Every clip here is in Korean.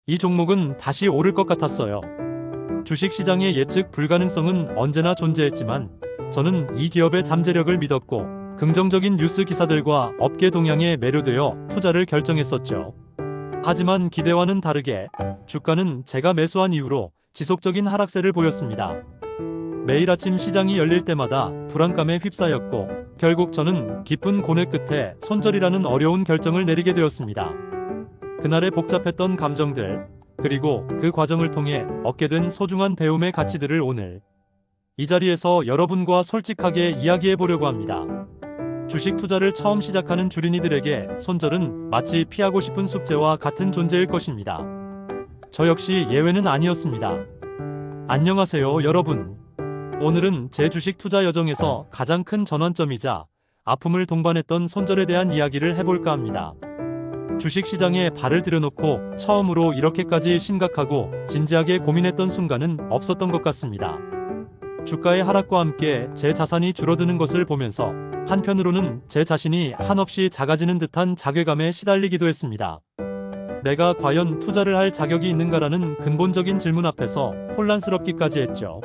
이 종목은 다시 오를 것 같았어요. 주식시장의 예측 불가능성은 언제나 존재했지만 저는 이 기업의 잠재력을 믿었고 긍정적인 뉴스 기사들과 업계 동향에 매료되어 투자를 결정했었죠. 하지만 기대와는 다르게 주가는 제가 매수한 이후로 지속적인 하락세를 보였습니다. 매일 아침 시장이 열릴 때마다 불안감에 휩싸였고 결국 저는 깊은 고뇌 끝에 손절이라는 어려운 결정을 내리게 되었습니다. 그날의 복잡했던 감정들, 그리고 그 과정을 통해 얻게 된 소중한 배움의 가치들을 오늘 이 자리에서 여러분과 솔직하게 이야기해 보려고 합니다. 주식 투자를 처음 시작하는 주린이들에게 손절은 마치 피하고 싶은 숙제와 같은 존재일 것입니다. 저 역시 예외는 아니었습니다. 안녕하세요, 여러분. 오늘은 제 주식 투자 여정에서 가장 큰 전환점이자 아픔을 동반했던 손절에 대한 이야기를 해볼까 합니다. 주식시장에 발을 들여놓고 처음으로 이렇게까지 심각하고 진지하게 고민했던 순간은 없었던 것 같습니다. 주가의 하락과 함께 제 자산이 줄어드는 것을 보면서 한편으로는 제 자신이 한없이 작아지는 듯한 자괴감에 시달리기도 했습니다. 내가 과연 투자를 할 자격이 있는가라는 근본적인 질문 앞에서 혼란스럽기까지 했죠.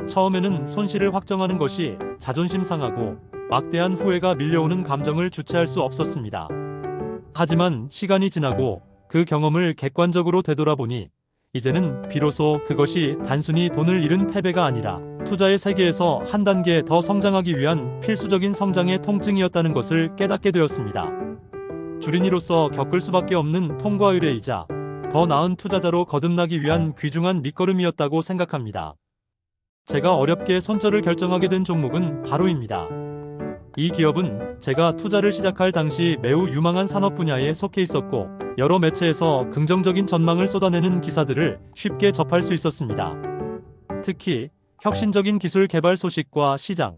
처음에는 손실을 확정하는 것이 자존심 상하고 막대한 후회가 밀려오는 감정을 주체할 수 없었습니다. 하지만 시간이 지나고 그 경험을 객관적으로 되돌아보니 이제는 비로소 그것이 단순히 돈을 잃은 패배가 아니라 투자의 세계에서 한 단계 더 성장하기 위한 필수적인 성장의 통증이었다는 것을 깨닫게 되었습니다. 주린이로서 겪을 수밖에 없는 통과 의례이자 더 나은 투자자로 거듭나기 위한 귀중한 밑거름이었다고 생각합니다. 제가 어렵게 손절을 결정하게 된 종목은 바로입니다. 이 기업은 제가 투자를 시작할 당시 매우 유망한 산업 분야에 속해 있었고 여러 매체에서 긍정적인 전망을 쏟아내는 기사들을 쉽게 접할 수 있었습니다. 특히 혁신적인 기술 개발 소식과 시장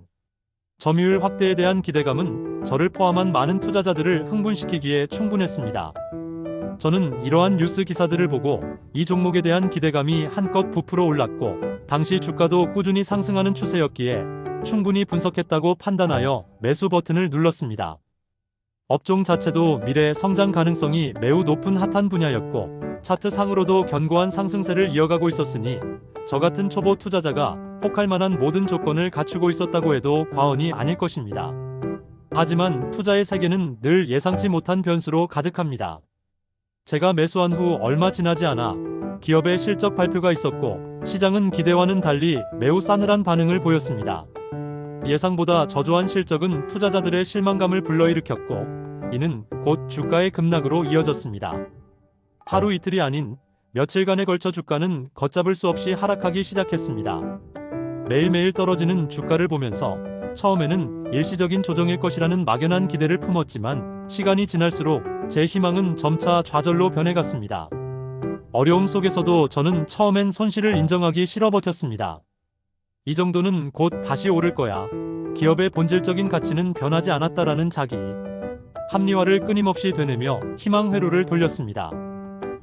점유율 확대에 대한 기대감은 저를 포함한 많은 투자자들을 흥분시키기에 충분했습니다. 저는 이러한 뉴스 기사들을 보고 이 종목에 대한 기대감이 한껏 부풀어 올랐고 당시 주가도 꾸준히 상승하는 추세였기에 충분히 분석했다고 판단하여 매수 버튼을 눌렀습니다. 업종 자체도 미래 성장 가능성이 매우 높은 핫한 분야였고 차트상으로도 견고한 상승세를 이어가고 있었으니 저 같은 초보 투자자가 혹할 만한 모든 조건을 갖추고 있었다고 해도 과언이 아닐 것입니다. 하지만 투자의 세계는 늘 예상치 못한 변수로 가득합니다. 제가 매수한 후 얼마 지나지 않아 기업의 실적 발표가 있었고 시장은 기대와는 달리 매우 싸늘한 반응을 보였습니다. 예상보다 저조한 실적은 투자자들의 실망감을 불러일으켰고 이는 곧 주가의 급락으로 이어졌습니다. 하루 이틀이 아닌 며칠간에 걸쳐 주가는 걷잡을 수 없이 하락하기 시작했습니다. 매일매일 떨어지는 주가를 보면서 처음에는 일시적인 조정일 것이라는 막연한 기대를 품었지만 시간이 지날수록 제 희망은 점차 좌절로 변해갔습니다. 어려움 속에서도 저는 처음엔 손실을 인정하기 싫어 버텼습니다. 이 정도는 곧 다시 오를 거야. 기업의 본질적인 가치는 변하지 않았다라는 자기 합리화를 끊임없이 되뇌며 희망 회로를 돌렸습니다.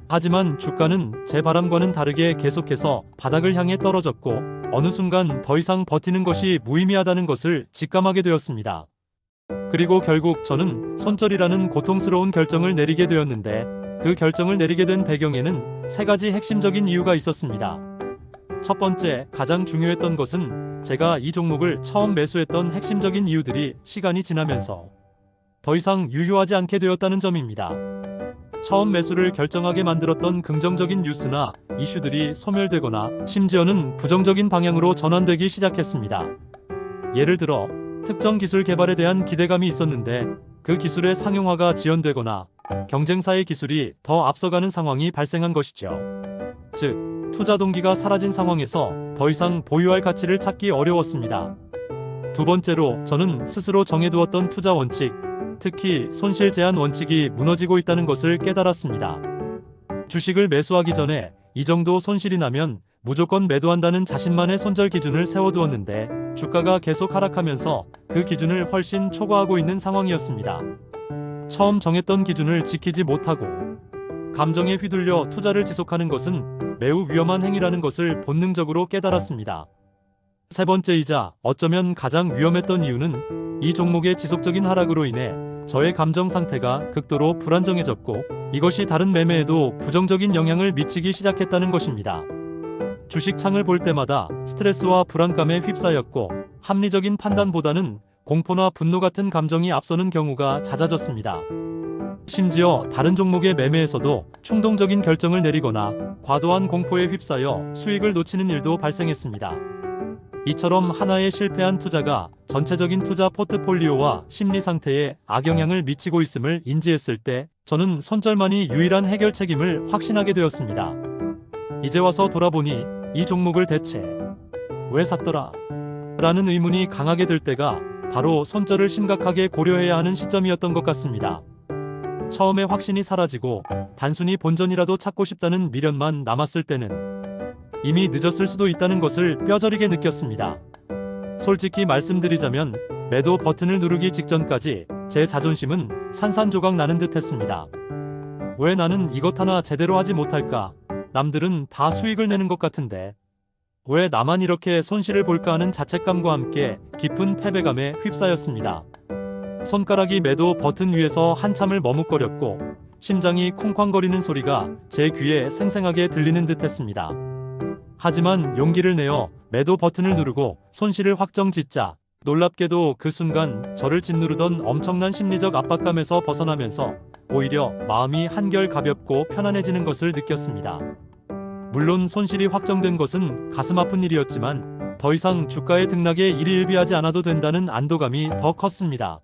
하지만 주가는 제 바람과는 다르게 계속해서 바닥을 향해 떨어졌고 어느 순간 더 이상 버티는 것이 무의미하다는 것을 직감하게 되었습니다. 그리고 결국 저는 손절이라는 고통스러운 결정을 내리게 되었는데 그 결정을 내리게 된 배경에는 세 가지 핵심적인 이유가 있었습니다. 첫 번째, 가장 중요했던 것은 제가 이 종목을 처음 매수했던 핵심적인 이유들이 시간이 지나면서 더 이상 유효하지 않게 되었다는 점입니다. 처음 매수를 결정하게 만들었던 긍정적인 뉴스나 이슈들이 소멸되거나 심지어는 부정적인 방향으로 전환되기 시작했습니다. 예를 들어 특정 기술 개발에 대한 기대감이 있었는데 그 기술의 상용화가 지연되거나 경쟁사의 기술이 더 앞서가는 상황이 발생한 것이죠. 즉, 투자 동기가 사라진 상황에서 더 이상 보유할 가치를 찾기 어려웠습니다. 두 번째로 저는 스스로 정해두었던 투자 원칙, 특히 손실 제한 원칙이 무너지고 있다는 것을 깨달았습니다. 주식을 매수하기 전에 이 정도 손실이 나면 무조건 매도한다는 자신만의 손절 기준을 세워두었는데 주가가 계속 하락하면서 그 기준을 훨씬 초과하고 있는 상황이었습니다. 처음 정했던 기준을 지키지 못하고 감정에 휘둘려 투자를 지속하는 것은 매우 위험한 행위라는 것을 본능적으로 깨달았습니다. 세 번째이자 어쩌면 가장 위험했던 이유는 이 종목의 지속적인 하락으로 인해 저의 감정 상태가 극도로 불안정해졌고 이것이 다른 매매에도 부정적인 영향을 미치기 시작했다는 것입니다. 주식 창을 볼 때마다 스트레스와 불안감에 휩싸였고 합리적인 판단보다는 공포나 분노 같은 감정이 앞서는 경우가 잦아졌습니다. 심지어 다른 종목의 매매에서도 충동적인 결정을 내리거나 과도한 공포에 휩싸여 수익을 놓치는 일도 발생했습니다. 이처럼 하나의 실패한 투자가 전체적인 투자 포트폴리오와 심리 상태에 악영향을 미치고 있음을 인지했을 때 저는 손절만이 유일한 해결책임을 확신하게 되었습니다. 이제 와서 돌아보니 이 종목을 대체 왜 샀더라? 라는 의문이 강하게 들 때가 바로 손절을 심각하게 고려해야 하는 시점이었던 것 같습니다. 처음에 확신이 사라지고 단순히 본전이라도 찾고 싶다는 미련만 남았을 때는 이미 늦었을 수도 있다는 것을 뼈저리게 느꼈습니다. 솔직히 말씀드리자면 매도 버튼을 누르기 직전까지 제 자존심은 산산조각 나는 듯 했습니다. 왜 나는 이것 하나 제대로 하지 못할까? 남들은 다 수익을 내는 것 같은데 왜 나만 이렇게 손실을 볼까 하는 자책감과 함께 깊은 패배감에 휩싸였습니다. 손가락이 매도 버튼 위에서 한참을 머뭇거렸고 심장이 쿵쾅거리는 소리가 제 귀에 생생하게 들리는 듯 했습니다. 하지만 용기를 내어 매도 버튼을 누르고 손실을 확정 짓자 놀랍게도 그 순간 저를 짓누르던 엄청난 심리적 압박감에서 벗어나면서 오히려 마음이 한결 가볍고 편안해지는 것을 느꼈습니다. 물론 손실이 확정된 것은 가슴 아픈 일이었지만 더 이상 주가의 등락에 일희일비하지 않아도 된다는 안도감이 더 컸습니다.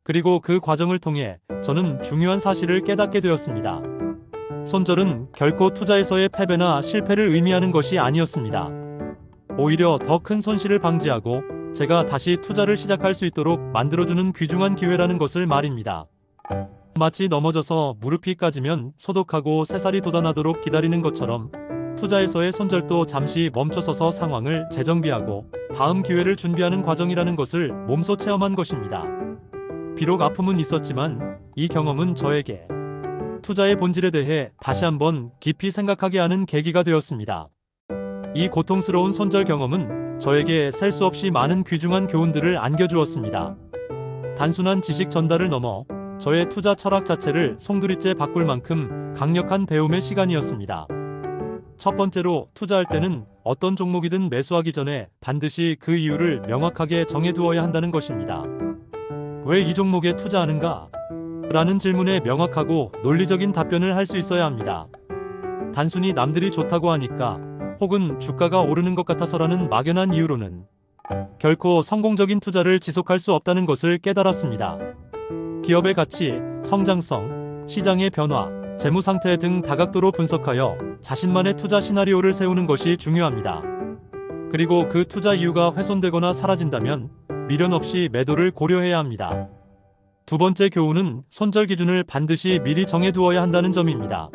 그리고 그 과정을 통해 저는 중요한 사실을 깨닫게 되었습니다. 손절은 결코 투자에서의 패배나 실패를 의미하는 것이 아니었습니다. 오히려 더 큰 손실을 방지하고 제가 다시 투자를 시작할 수 있도록 만들어주는 귀중한 기회라는 것을 말입니다. 마치 넘어져서 무릎이 까지면 소독하고 새살이 돋아나도록 기다리는 것처럼 투자에서의 손절도 잠시 멈춰서서 상황을 재정비하고 다음 기회를 준비하는 과정이라는 것을 몸소 체험한 것입니다. 비록 아픔은 있었지만 이 경험은 저에게 투자의 본질에 대해 다시 한번 깊이 생각하게 하는 계기가 되었습니다. 이 고통스러운 손절 경험은 저에게 셀 수 없이 많은 귀중한 교훈들을 안겨주었습니다. 단순한 지식 전달을 넘어 저의 투자 철학 자체를 송두리째 바꿀 만큼 강력한 배움의 시간이었습니다. 첫 번째로 투자할 때는 어떤 종목이든 매수하기 전에 반드시 그 이유를 명확하게 정해두어야 한다는 것입니다. 왜 이 종목에 투자하는가? 라는 질문에 명확하고 논리적인 답변을 할 수 있어야 합니다. 단순히 남들이 좋다고 하니까 혹은 주가가 오르는 것 같아서라는 막연한 이유로는 결코 성공적인 투자를 지속할 수 없다는 것을 깨달았습니다. 기업의 가치, 성장성, 시장의 변화, 재무 상태 등 다각도로 분석하여 자신만의 투자 시나리오를 세우는 것이 중요합니다. 그리고 그 투자 이유가 훼손되거나 사라진다면 미련 없이 매도를 고려해야 합니다. 두 번째 교훈은 손절 기준을 반드시 미리 정해두어야 한다는 점입니다.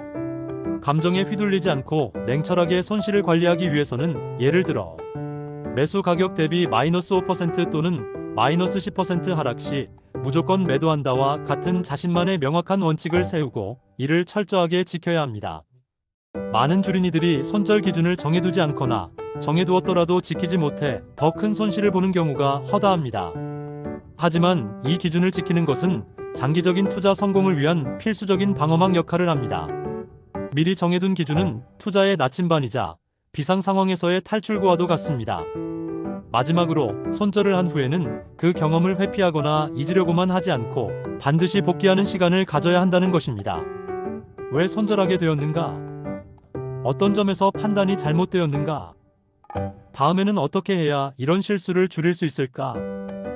감정에 휘둘리지 않고 냉철하게 손실을 관리하기 위해서는 예를 들어 매수 가격 대비 마이너스 5% 또는 마이너스 10% 하락 시 무조건 매도한다와 같은 자신만의 명확한 원칙을 세우고 이를 철저하게 지켜야 합니다. 많은 주린이들이 손절 기준을 정해두지 않거나 정해두었더라도 지키지 못해 더 큰 손실을 보는 경우가 허다합니다. 하지만 이 기준을 지키는 것은 장기적인 투자 성공을 위한 필수적인 방어막 역할을 합니다. 미리 정해둔 기준은 투자의 나침반이자 비상 상황에서의 탈출구와도 같습니다. 마지막으로 손절을 한 후에는 그 경험을 회피하거나 잊으려고만 하지 않고 반드시 복귀하는 시간을 가져야 한다는 것입니다. 왜 손절하게 되었는가? 어떤 점에서 판단이 잘못되었는가? 다음에는 어떻게 해야 이런 실수를 줄일 수 있을까?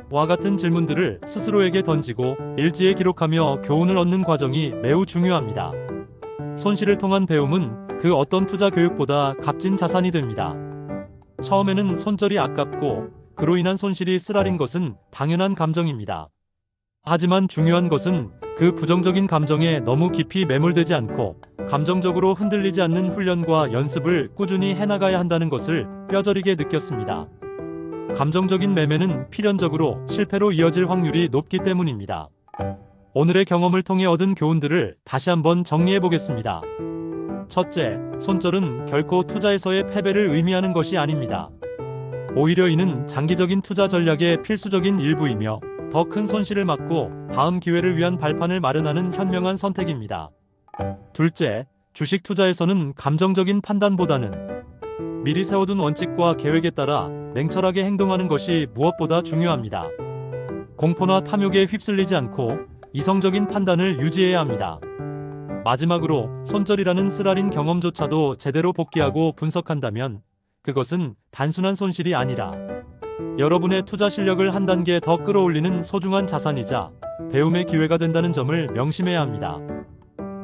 와 같은 질문들을 스스로에게 던지고 일지에 기록하며 교훈을 얻는 과정이 매우 중요합니다. 손실을 통한 배움은 그 어떤 투자 교육보다 값진 자산이 됩니다. 처음에는 손절이 아깝고 그로 인한 손실이 쓰라린 것은 당연한 감정입니다. 하지만 중요한 것은 그 부정적인 감정에 너무 깊이 매몰되지 않고 감정적으로 흔들리지 않는 훈련과 연습을 꾸준히 해나가야 한다는 것을 뼈저리게 느꼈습니다. 감정적인 매매는 필연적으로 실패로 이어질 확률이 높기 때문입니다. 오늘의 경험을 통해 얻은 교훈들을 다시 한번 정리해 보겠습니다. 첫째, 손절은 결코 투자에서의 패배를 의미하는 것이 아닙니다. 오히려 이는 장기적인 투자 전략의 필수적인 일부이며 더 큰 손실을 막고 다음 기회를 위한 발판을 마련하는 현명한 선택입니다. 둘째, 주식 투자에서는 감정적인 판단보다는 미리 세워둔 원칙과 계획에 따라 냉철하게 행동하는 것이 무엇보다 중요합니다. 공포나 탐욕에 휩쓸리지 않고 이성적인 판단을 유지해야 합니다. 마지막으로 손절이라는 쓰라린 경험조차도 제대로 복귀하고 분석한다면 그것은 단순한 손실이 아니라 여러분의 투자 실력을 한 단계 더 끌어올리는 소중한 자산이자 배움의 기회가 된다는 점을 명심해야 합니다.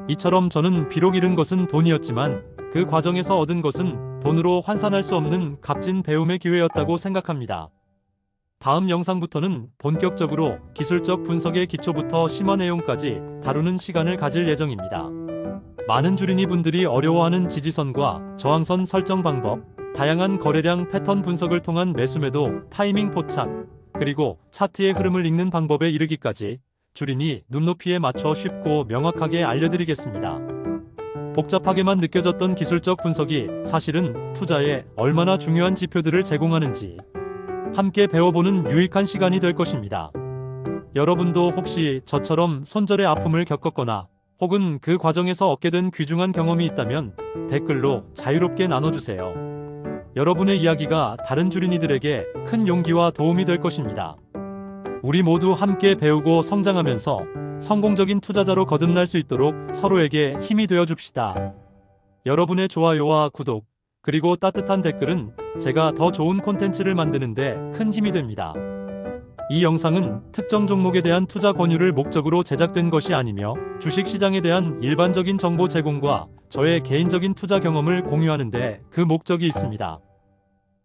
이처럼 저는 비록 잃은 것은 돈이었지만 그 과정에서 얻은 것은 돈으로 환산할 수 없는 값진 배움의 기회였다고 생각합니다. 다음 영상부터는 본격적으로 기술적 분석의 기초부터 심화 내용까지 다루는 시간을 가질 예정입니다. 많은 주린이 분들이 어려워하는 지지선과 저항선 설정 방법, 다양한 거래량 패턴 분석을 통한 매수매도, 타이밍 포착, 그리고 차트의 흐름을 읽는 방법에 이르기까지 주린이 눈높이에 맞춰 쉽고 명확하게 알려드리겠습니다. 복잡하게만 느껴졌던 기술적 분석이 사실은 투자에 얼마나 중요한 지표들을 제공하는지 함께 배워보는 유익한 시간이 될 것입니다. 여러분도 혹시 저처럼 손절의 아픔을 겪었거나 혹은 그 과정에서 얻게 된 귀중한 경험이 있다면 댓글로 자유롭게 나눠주세요. 여러분의 이야기가 다른 주린이들에게 큰 용기와 도움이 될 것입니다. 우리 모두 함께 배우고 성장하면서 성공적인 투자자로 거듭날 수 있도록 서로에게 힘이 되어 줍시다. 여러분의 좋아요와 구독, 그리고 따뜻한 댓글은 제가 더 좋은 콘텐츠를 만드는데 큰 힘이 됩니다. 이 영상은 특정 종목에 대한 투자 권유를 목적으로 제작된 것이 아니며 주식 시장에 대한 일반적인 정보 제공과 저의 개인적인 투자 경험을 공유하는 데 그 목적이 있습니다.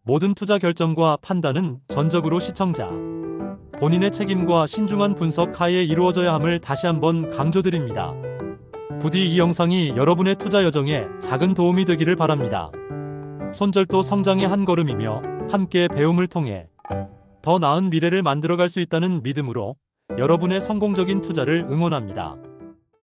모든 투자 결정과 판단은 전적으로 시청자 본인의 책임과 신중한 분석 하에 이루어져야 함을 다시 한번 강조드립니다. 부디 이 영상이 여러분의 투자 여정에 작은 도움이 되기를 바랍니다. 손절도 성장의 한 걸음이며 함께 배움을 통해 더 나은 미래를 만들어갈 수 있다는 믿음으로 여러분의 성공적인 투자를 응원합니다.